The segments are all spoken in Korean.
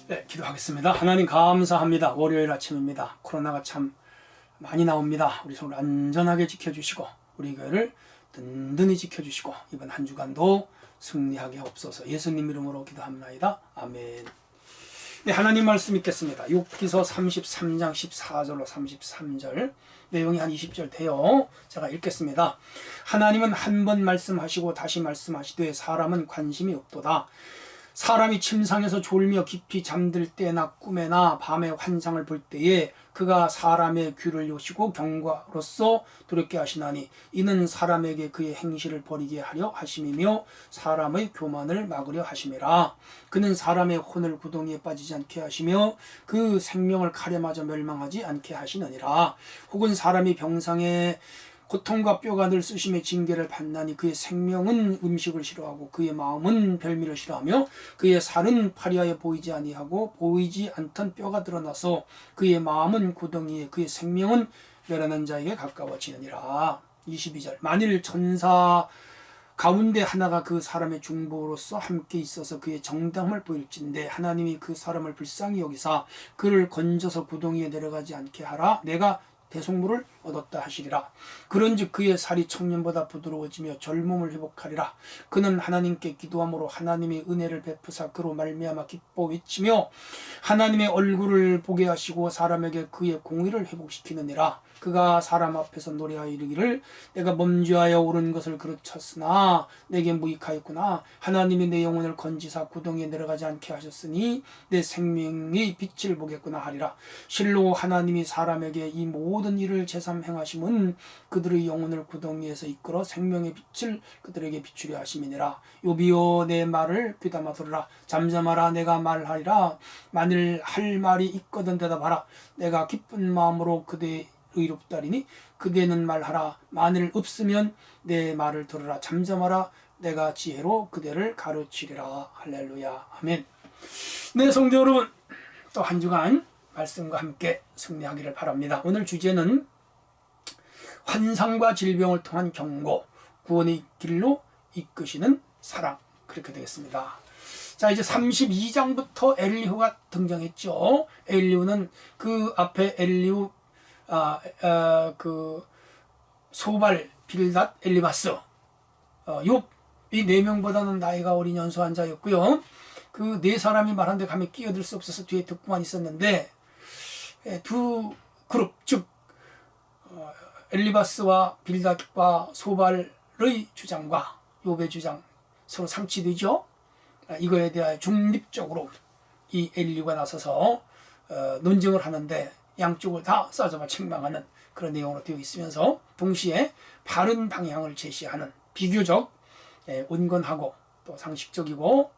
네, 기도하겠습니다. 하나님 감사합니다. 월요일 아침입니다. 코로나가 참 많이 나옵니다. 우리 서로 안전하게 지켜주시고 우리 교회를 든든히 지켜주시고 이번 한 주간도 승리하게 하옵소서. 예수님 이름으로 기도합니다. 아멘. 네, 하나님 말씀 읽겠습니다. 욥기서 33장 14절로 33절 내용이 한 20절 돼요. 제가 읽겠습니다. 하나님은 한 번 말씀하시고 다시 말씀하시되 사람은 관심이 없도다. 사람이 침상에서 졸며 깊이 잠들 때나 꿈에나 밤에 환상을 볼 때에 그가 사람의 귀를 여시고 경과로서 두렵게 하시나니 이는 사람에게 그의 행실을 버리게 하려 하심이며 사람의 교만을 막으려 하심이라. 그는 사람의 혼을 구덩이에 빠지지 않게 하시며 그 생명을 칼에 맞아 멸망하지 않게 하시느니라. 혹은 사람이 병상에 고통과 뼈가 늘 쑤심의 징계를 받나니 그의 생명은 음식을 싫어하고 그의 마음은 별미를 싫어하며 그의 살은 파리하여 보이지 아니하고 보이지 않던 뼈가 드러나서 그의 마음은 구덩이에 그의 생명은 멸하는 자에게 가까워지느니라. 22절 만일 전사 가운데 하나가 그 사람의 중보로서 함께 있어서 그의 정당함을 보일진데 하나님이 그 사람을 불쌍히 여기사 그를 건져서 구덩이에 내려가지 않게 하라. 내가 대속물을 얻었다 하시리라. 그런즉 그의 살이 청년보다 부드러워지며 젊음을 회복하리라. 그는 하나님께 기도함으로 하나님의 은혜를 베푸사 그로 말미암아 기뻐 외치며 하나님의 얼굴을 보게 하시고 사람에게 그의 공의를 회복시키느니라. 그가 사람 앞에서 노래하여 이르기를 내가 범죄하여 옳은 것을 그르쳤으나 내게 무익하였구나. 하나님이 내 영혼을 건지사 구덩이에 내려가지 않게 하셨으니 내 생명의 빛을 보겠구나 하리라. 실로 하나님이 사람에게 이 모든 일을 제삼 행하심은 그들의 영혼을 구덩이에서 이끌어 생명의 빛을 그들에게 비추려 하심이니라. 욥이여 내 말을 귀담아 들으라. 잠잠하라. 내가 말하리라. 만일 할 말이 있거든 대답하라. 내가 기쁜 마음으로 그대 의롭다리니 그대는 말하라. 만일 없으면 내 말을 들으라. 잠잠하라. 내가 지혜로 그대를 가르치리라. 할렐루야. 아멘. 네, 성도 여러분, 또 한 주간 말씀과 함께 승리하기를 바랍니다. 오늘 주제는 환상과 질병을 통한 경고, 구원의 길로 이끄시는 사랑, 그렇게 되겠습니다. 자, 이제 32장부터 엘리후가 등장했죠. 엘리후는 그 앞에 엘리후 그 소발, 빌닷, 엘리바스, 욥, 이 네 명보다는 나이가 어린 연소한 자였고요. 그 네 사람이 말한데 감히 끼어들 수 없어서 뒤에 듣고만 있었는데 두 그룹, 즉 엘리바스와 빌닷과 소발의 주장과 욥의 주장 서로 상치되죠. 이거에 대하여 중립적으로 이 엘리후가 나서서 논쟁을 하는데 양쪽을 다 싸잡아 책망하는 그런 내용으로 되어 있으면서 동시에 바른 방향을 제시하는 비교적 온건하고 또 상식적이고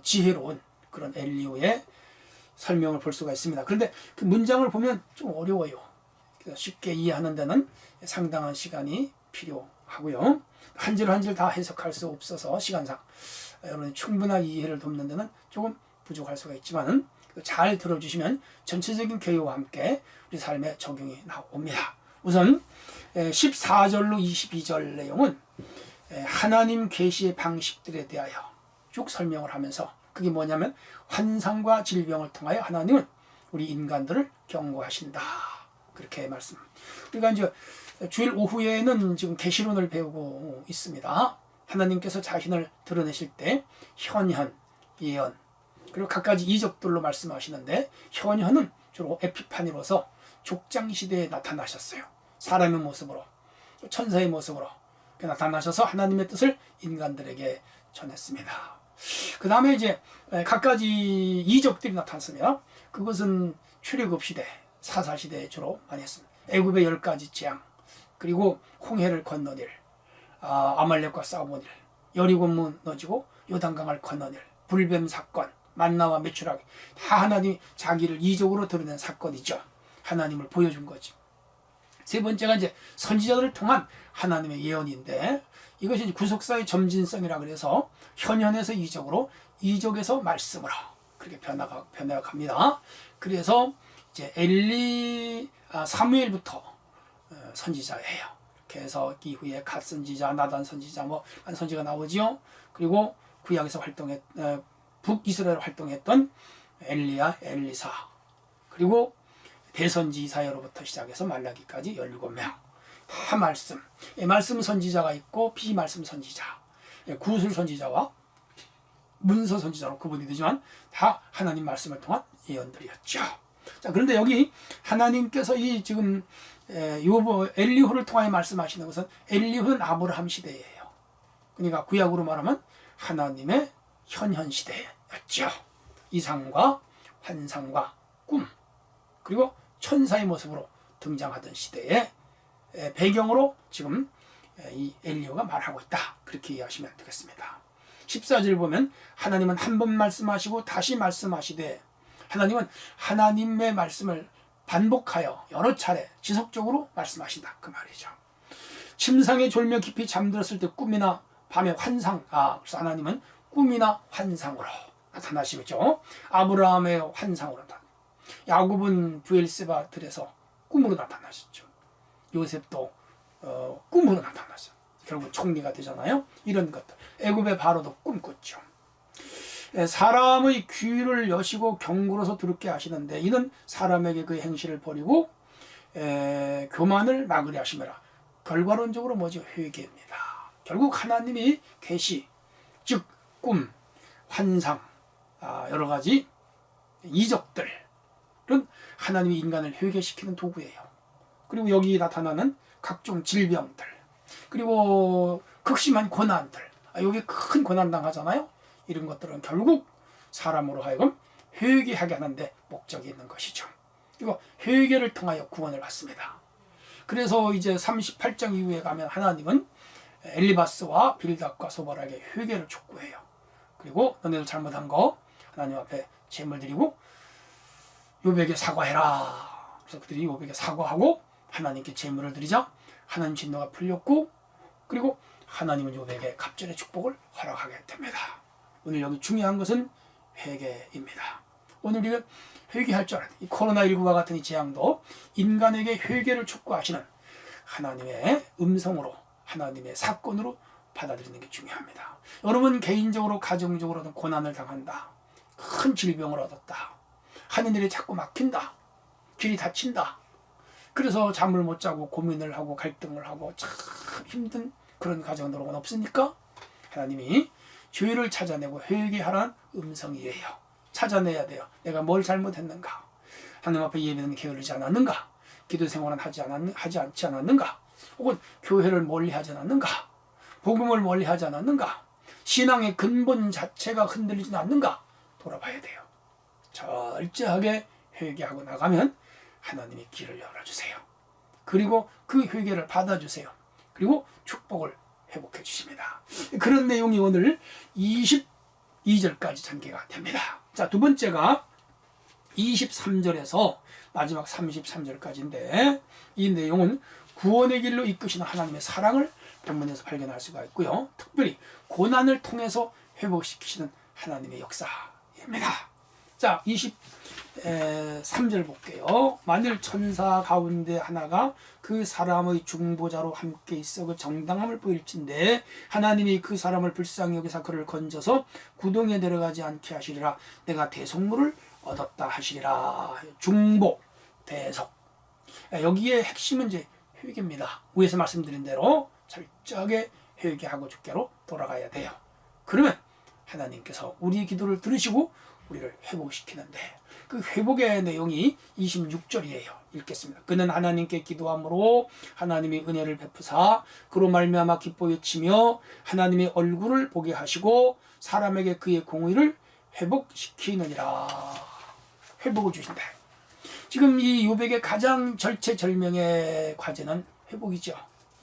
지혜로운 그런 엘리후의 설명을 볼 수가 있습니다. 그런데 그 문장을 보면 좀 어려워요. 쉽게 이해하는 데는 상당한 시간이 필요하고요. 한 줄 한 줄 다 해석할 수 없어서 시간상 여러분이 충분한 이해를 돕는 데는 조금 부족할 수가 있지만 잘 들어주시면 전체적인 교회와 함께 우리 삶에 적용이 나옵니다. 우선 14절로 22절 내용은 하나님 계시의 방식들에 대하여 쭉 설명을 하면서 그게 뭐냐면 환상과 질병을 통하여 하나님은 우리 인간들을 경고하신다. 그렇게 말씀. 우리가 이제 주일 오후에는 지금 계시론을 배우고 있습니다. 하나님께서 자신을 드러내실 때 현현, 예언, 그리고 각가지 이적들로 말씀하시는데 현현은 주로 에피파니로서 족장시대에 나타나셨어요. 사람의 모습으로, 천사의 모습으로 나타나셔서 하나님의 뜻을 인간들에게 전했습니다. 그 다음에 이제 각가지 이적들이 나타났습니다. 그것은 출애굽 시대, 사사 시대에 주로 많이 했습니다. 애굽의 10가지 재앙, 그리고 홍해를 건넌 일, 아말렉과 싸워본 일, 여리고 무너지고 요단강을 건넌 일, 불뱀 사건, 만나와 메추라기, 다 하나님이 자기를 이적으로 드러낸 사건이죠. 하나님을 보여준 거지. 세 번째가 이제 선지자들을 통한 하나님의 예언인데 이것이 이제 구속사의 점진성이라 그래서 현현에서 이적으로, 이적에서 말씀으로 그렇게 변해갑니다. 그래서 이제 사무엘부터 선지자예요. 그래서 이후에 갓 선지자, 나단 선지자, 한 선지가 나오지요. 그리고 구약에서 북이스라엘 활동했던 엘리야, 엘리사, 그리고 대선지 이사야로부터 시작해서 말라기까지 17명 다 말씀, 말씀 선지자가 있고 비말씀 선지자, 구술 선지자와 문서 선지자로 구분이 되지만 다 하나님 말씀을 통한 예언들이었죠. 자, 그런데 여기 하나님께서 이 지금 엘리후를 통하여 말씀하시는 것은 엘리후는 아브라함 시대예요. 그러니까 구약으로 말하면 하나님의 현현 시대였죠. 이상과 환상과 꿈, 그리고 천사의 모습으로 등장하던 시대의 배경으로 지금 이 엘리후가 말하고 있다. 그렇게 이해하시면 되겠습니다. 14절 보면 하나님은 한 번 말씀하시고 다시 말씀하시되, 하나님은 하나님의 말씀을 반복하여 여러 차례 지속적으로 말씀하신다, 그 말이죠. 침상에 졸며 깊이 잠들었을 때 꿈이나 밤의 환상, 그래서 하나님은 꿈이나 환상으로 나타나시겠죠. 아브라함의 환상으로 나타나, 야곱은 부엘세바 들에서 꿈으로 나타나셨죠. 요셉도 꿈으로 나타났어요. 결국 총리가 되잖아요. 이런 것들. 애굽의 바로도 꿈꿨죠. 사람의 귀를 여시고 경고로서 두렵게 하시는데, 이는 사람에게 그 행실을 버리고 교만을 막으려 하심이라. 결과론적으로 뭐죠? 회개입니다. 결국 하나님이 계시, 즉 꿈, 환상, 여러 가지 이적들은 하나님이 인간을 회개시키는 도구예요. 그리고 여기 나타나는 각종 질병들, 그리고 극심한 고난들, 여기 큰 고난 당하잖아요. 이런 것들은 결국 사람으로 하여금 회개하게 하는데 목적이 있는 것이죠. 그리고 회개를 통하여 구원을 받습니다. 그래서 이제 38장 이후에 가면 하나님은 엘리바스와 빌닷과 소발에게 회개를 촉구해요. 그리고 너네들 잘못한 거 하나님 앞에 제물 드리고 요백에 사과해라. 그래서 그들이 요백에 사과하고 하나님께 제물을 드리자 하나님 진노가 풀렸고, 그리고 하나님은 요백에 갑절의 축복을 허락하게 됩니다. 오늘 여기 중요한 것은 회개입니다. 오늘 우리가 회개할 줄 알아야 돼. 이 코로나19와 같은 이 재앙도 인간에게 회개를 촉구하시는 하나님의 음성으로, 하나님의 사건으로 받아들이는 게 중요합니다. 여러분 개인적으로 가정적으로는 고난을 당한다, 큰 질병을 얻었다, 하는 일이 자꾸 막힌다, 길이 닫힌다, 그래서 잠을 못 자고 고민을 하고 갈등을 하고 참 힘든 그런 가정들은 없습니까? 하나님이 죄를 찾아내고 회개하라는 음성이에요. 찾아내야 돼요. 내가 뭘 잘못했는가? 하나님 앞에 예배는 게으르지 않았는가? 기도 생활은 하지 않지 않았는가? 혹은 교회를 멀리하지 않았는가? 복음을 멀리하지 않았는가? 신앙의 근본 자체가 흔들리지 않는가? 돌아봐야 돼요. 철저하게 회개하고 나가면 하나님이 길을 열어주세요. 그리고 그 회개를 받아주세요. 그리고 축복을 회복해 주십니다. 그런 내용이 오늘 22절까지 전개가 됩니다. 자, 두 번째가 23절에서 마지막 33절까지인데, 이 내용은 구원의 길로 이끄시는 하나님의 사랑을 본문에서 발견할 수가 있고요. 특별히 고난을 통해서 회복시키시는 하나님의 역사입니다. 자, 23절 볼게요. 만일 천사 가운데 하나가 그 사람의 중보자로 함께 있어 그 정당함을 보일진데 하나님이 그 사람을 불쌍히 여기사 그를 건져서 구덩이에 내려가지 않게 하시리라. 내가 대속물을 얻었다 하시리라. 중보, 대속. 여기에 핵심은 이제 회개입니다. 위에서 말씀드린 대로 철저하게 회개하고 주께로 돌아가야 돼요. 그러면 하나님께서 우리 기도를 들으시고 우리를 회복시키는데, 그 회복의 내용이 26절이에요. 읽겠습니다. 그는 하나님께 기도함으로 하나님이 은혜를 베푸사 그로 말미암아 기뻐 외치며 하나님의 얼굴을 보게 하시고 사람에게 그의 공의를 회복시키느니라. 회복을 주신다. 지금 이 욥에게 가장 절체절명의 과제는 회복이죠.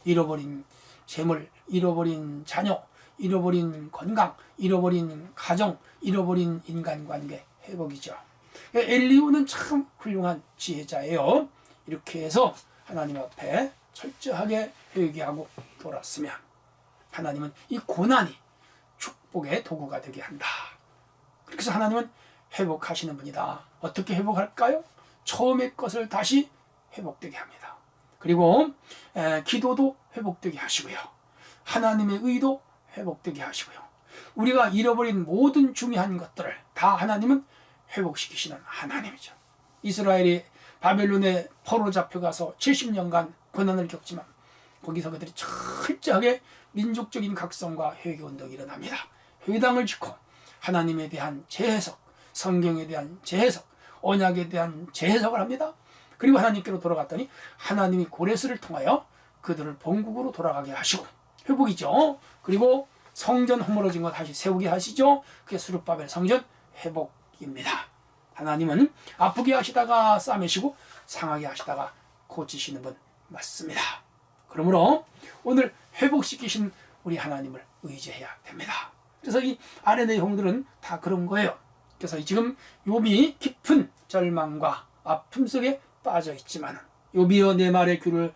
잃어버린 재물, 잃어버린 자녀, 잃어버린 건강, 잃어버린 가정, 잃어버린 인간관계 회복이죠. 엘리후는 참 훌륭한 지혜자예요. 이렇게 해서 하나님 앞에 철저하게 회개하고 돌았으면 하나님은 이 고난이 축복의 도구가 되게 한다. 그렇게 해서 하나님은 회복하시는 분이다. 어떻게 회복할까요? 처음의 것을 다시 회복되게 합니다. 그리고 기도도 회복되게 하시고요. 하나님의 의도 회복되게 하시고요. 우리가 잃어버린 모든 중요한 것들을 다 하나님은 회복시키시는 하나님이죠. 이스라엘이 바벨론에 포로 잡혀가서 70년간 고난을 겪지만 거기서 그들이 철저하게 민족적인 각성과 회개운동이 일어납니다. 회당을 짓고 하나님에 대한 재해석, 성경에 대한 재해석, 언약에 대한 재해석을 합니다. 그리고 하나님께로 돌아갔더니 하나님이 고레스를 통하여 그들을 본국으로 돌아가게 하시고 회복이죠. 그리고 성전 허물어진 거 다시 세우게 하시죠. 그게 스룹바벨 성전 회복입니다. 하나님은 아프게 하시다가 싸매시고 상하게 하시다가 고치시는 분 맞습니다. 그러므로 오늘 회복시키신 우리 하나님을 의지해야 됩니다. 그래서 이 아래 내용들은 다 그런 거예요. 그래서 지금 욥이 깊은 절망과 아픔 속에 빠져 있지만 욥이여 내 말에 귀를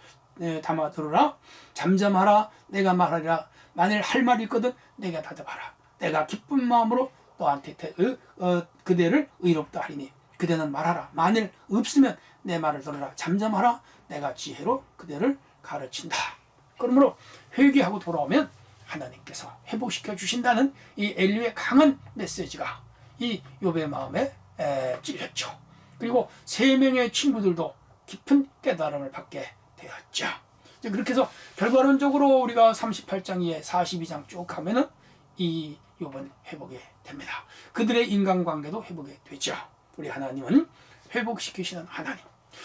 담아 들으라. 잠잠하라. 내가 말하리라. 만일 할 말이 있거든 내가 대답하라. 내가 기쁜 마음으로 너한테 그대를 의롭다 하리니 그대는 말하라. 만일 없으면 내 말을 들으라. 잠잠하라. 내가 지혜로 그대를 가르친다. 그러므로 회개하고 돌아오면 하나님께서 회복시켜 주신다는 이 엘리의 강한 메시지가 이 욥의 마음에 찔렸죠. 그리고 세 명의 친구들도 깊은 깨달음을 받게 되었죠. 그렇게 해서 결과론적으로 우리가 38장 이에 42장 쭉 가면은 이 욥은 회복이 됩니다. 그들의 인간관계도 회복이 되죠. 우리 하나님은 회복시키시는 하나님.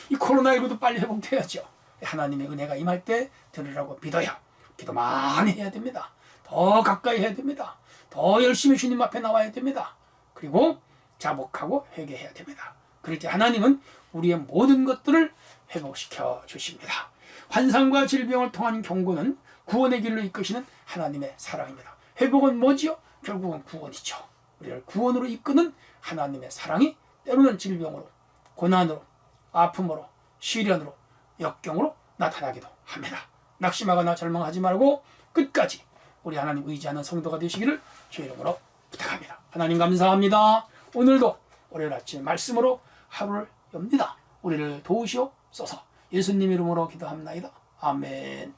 이 코로나19도 빨리 회복돼야죠. 하나님의 은혜가 임할 때 들으라고 믿어요. 기도 많이 해야 됩니다. 더 가까이 해야 됩니다. 더 열심히 주님 앞에 나와야 됩니다. 그리고 자복하고 회개해야 됩니다. 그럴 때 하나님은 우리의 모든 것들을 회복시켜 주십니다. 환상과 질병을 통한 경고는 구원의 길로 이끄시는 하나님의 사랑입니다. 회복은 뭐지요? 결국은 구원이죠. 우리를 구원으로 이끄는 하나님의 사랑이 때로는 질병으로, 고난으로, 아픔으로, 시련으로, 역경으로 나타나기도 합니다. 낙심하거나 절망하지 말고 끝까지 우리 하나님 의지하는 성도가 되시기를 주의 이름으로 부탁합니다. 하나님 감사합니다. 오늘도 월요일 아침 말씀으로 하루를 엽니다. 우리를 도우시옵소서. 예수님 이름으로 기도합니다. 아멘.